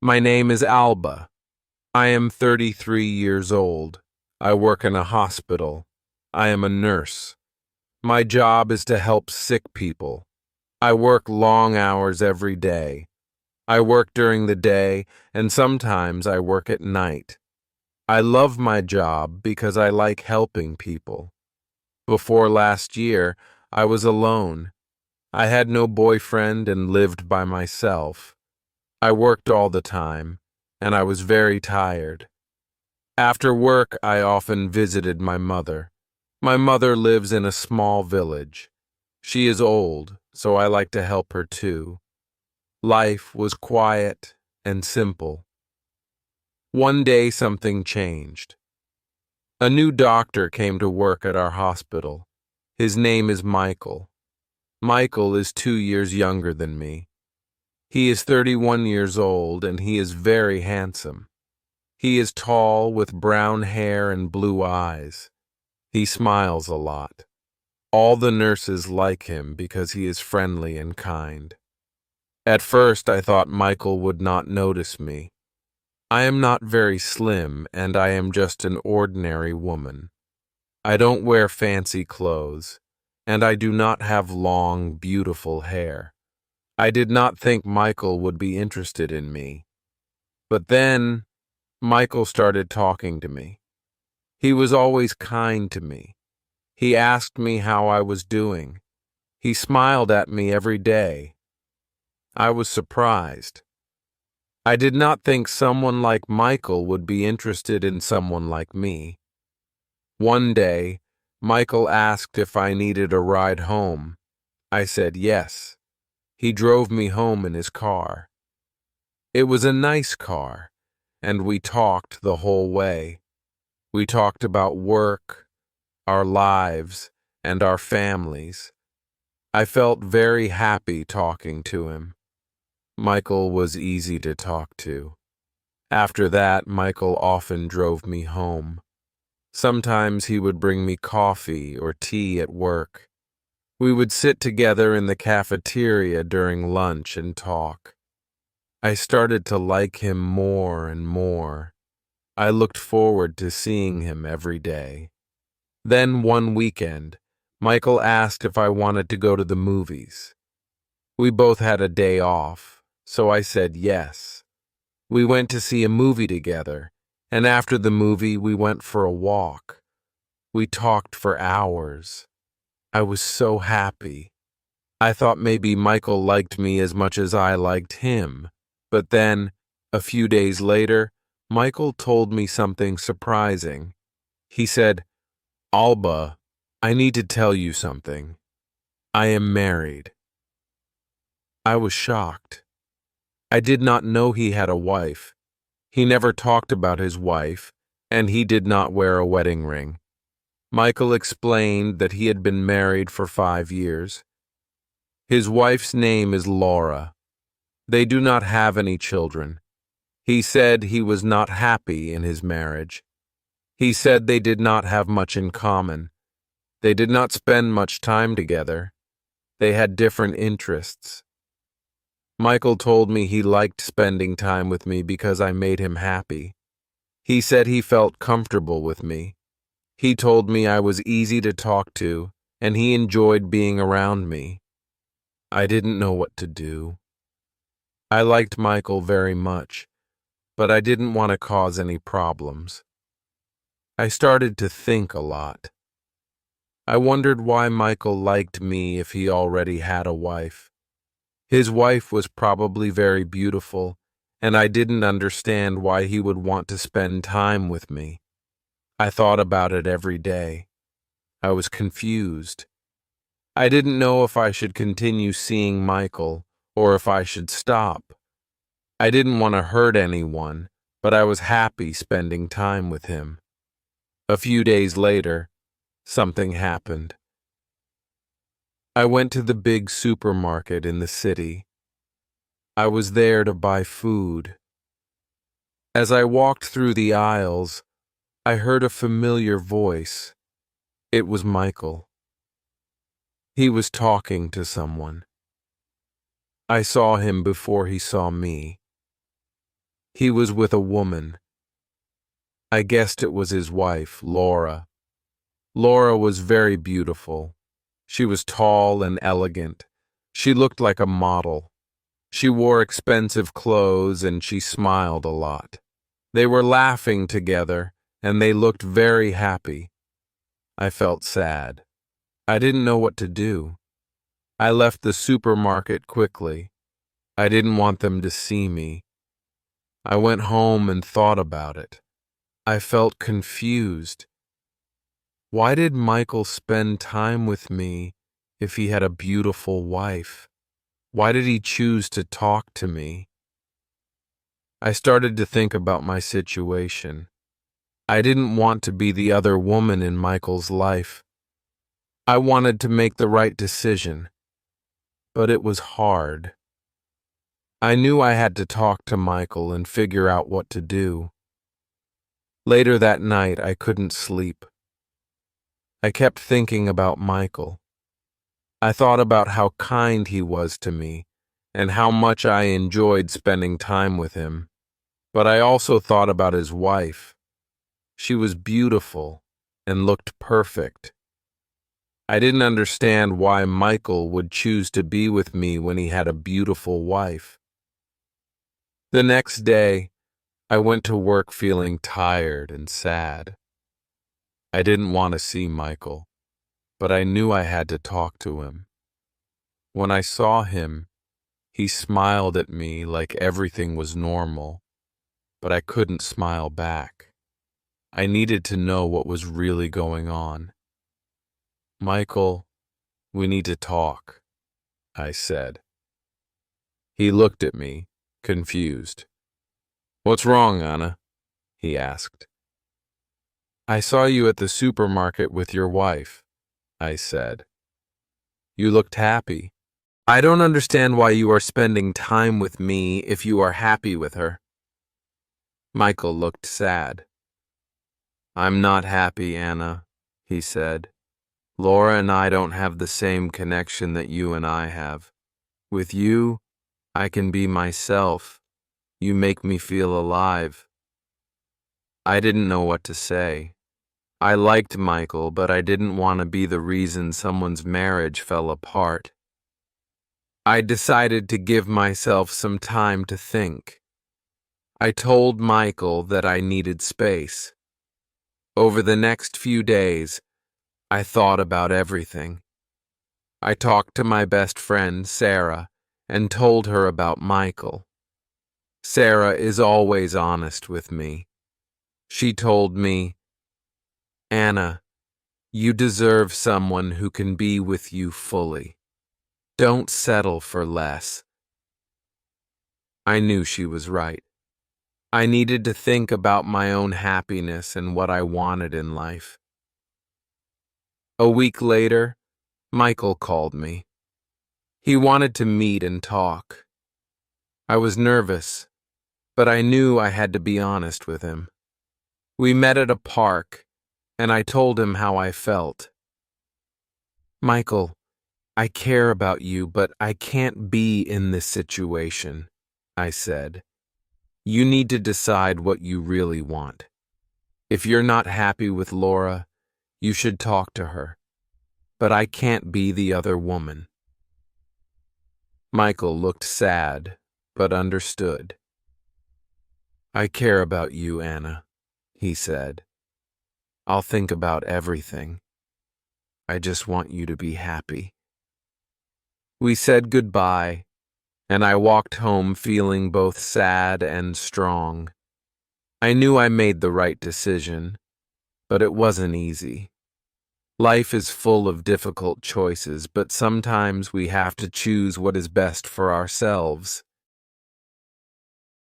My name is Alba. I am 33 years old. I work in a hospital. I am a nurse. My job is to help sick people. I work long hours every day. I work during the day, and sometimes I work at night. I love my job because I like helping people. Before last year, I was alone. I had no boyfriend and lived by myself. I worked all the time, and I was very tired. After work, I often visited my mother. My mother lives in a small village. She is old, so I like to help her too. Life was quiet and simple. One day something changed. A new doctor came to work at our hospital. His name is Michael. Michael is 2 years younger than me. He is 31 years old and he is very handsome. He is tall with brown hair and blue eyes. He smiles a lot. All the nurses like him because he is friendly and kind. At first, I thought Michael would not notice me. I am not very slim and I am just an ordinary woman. I don't wear fancy clothes, and I do not have long, beautiful hair. I did not think Michael would be interested in me. But then, Michael started talking to me. He was always kind to me. He asked me how I was doing. He smiled at me every day. I was surprised. I did not think someone like Michael would be interested in someone like me. One day, Michael asked if I needed a ride home. I said yes. He drove me home in his car. It was a nice car, and we talked the whole way. We talked about work, our lives, and our families. I felt very happy talking to him. Michael was easy to talk to. After that, Michael often drove me home. Sometimes he would bring me coffee or tea at work. We would sit together in the cafeteria during lunch and talk. I started to like him more and more. I looked forward to seeing him every day. Then one weekend, Michael asked if I wanted to go to the movies. We both had a day off, so I said yes. We went to see a movie together, and after the movie we went for a walk. We talked for hours. I was so happy. I thought maybe Michael liked me as much as I liked him. But then, a few days later, Michael told me something surprising. He said, "Alba, I need to tell you something. I am married." I was shocked. I did not know he had a wife. He never talked about his wife, and he did not wear a wedding ring. Michael explained that he had been married for 5 years. His wife's name is Laura. They do not have any children. He said he was not happy in his marriage. He said they did not have much in common. They did not spend much time together. They had different interests. Michael told me he liked spending time with me because I made him happy. He said he felt comfortable with me. He told me I was easy to talk to, and he enjoyed being around me. I didn't know what to do. I liked Michael very much, but I didn't want to cause any problems. I started to think a lot. I wondered why Michael liked me if he already had a wife. His wife was probably very beautiful, and I didn't understand why he would want to spend time with me. I thought about it every day. I was confused. I didn't know if I should continue seeing Michael or if I should stop. I didn't want to hurt anyone, but I was happy spending time with him. A few days later, something happened. I went to the big supermarket in the city. I was there to buy food. As I walked through the aisles, I heard a familiar voice. It was Michael. He was talking to someone. I saw him before he saw me. He was with a woman. I guessed it was his wife, Laura. Laura was very beautiful. She was tall and elegant. She looked like a model. She wore expensive clothes and she smiled a lot. They were laughing together and they looked very happy. I felt sad. I didn't know what to do. I left the supermarket quickly. I didn't want them to see me. I went home and thought about it. I felt confused. Why did Michael spend time with me if he had a beautiful wife? Why did he choose to talk to me? I started to think about my situation. I didn't want to be the other woman in Michael's life. I wanted to make the right decision, but it was hard. I knew I had to talk to Michael and figure out what to do. Later that night, I couldn't sleep. I kept thinking about Michael. I thought about how kind he was to me and how much I enjoyed spending time with him. But I also thought about his wife. She was beautiful and looked perfect. I didn't understand why Michael would choose to be with me when he had a beautiful wife. The next day, I went to work feeling tired and sad. I didn't want to see Michael, but I knew I had to talk to him. When I saw him, he smiled at me like everything was normal, but I couldn't smile back. I needed to know what was really going on. "Michael, we need to talk," I said. He looked at me, confused. "What's wrong, Anna?" he asked. "I saw you at the supermarket with your wife," I said. "You looked happy. I don't understand why you are spending time with me if you are happy with her." Michael looked sad. "I'm not happy, Anna," he said. "Laura and I don't have the same connection that you and I have. With you, I can be myself. You make me feel alive." I didn't know what to say. I liked Michael, but I didn't want to be the reason someone's marriage fell apart. I decided to give myself some time to think. I told Michael that I needed space. Over the next few days, I thought about everything. I talked to my best friend, Sarah, and told her about Michael. Sarah is always honest with me. She told me, "Anna, you deserve someone who can be with you fully. Don't settle for less." I knew she was right. I needed to think about my own happiness and what I wanted in life. A week later, Michael called me. He wanted to meet and talk. I was nervous, but I knew I had to be honest with him. We met at a park, and I told him how I felt. "Michael, I care about you, but I can't be in this situation," I said. "You need to decide what you really want. If you're not happy with Laura, you should talk to her. But I can't be the other woman." Michael looked sad, but understood. "I care about you, Anna," he said. "I'll think about everything. I just want you to be happy." We said goodbye, and I walked home feeling both sad and strong. I knew I made the right decision, but it wasn't easy. Life is full of difficult choices, but sometimes we have to choose what is best for ourselves.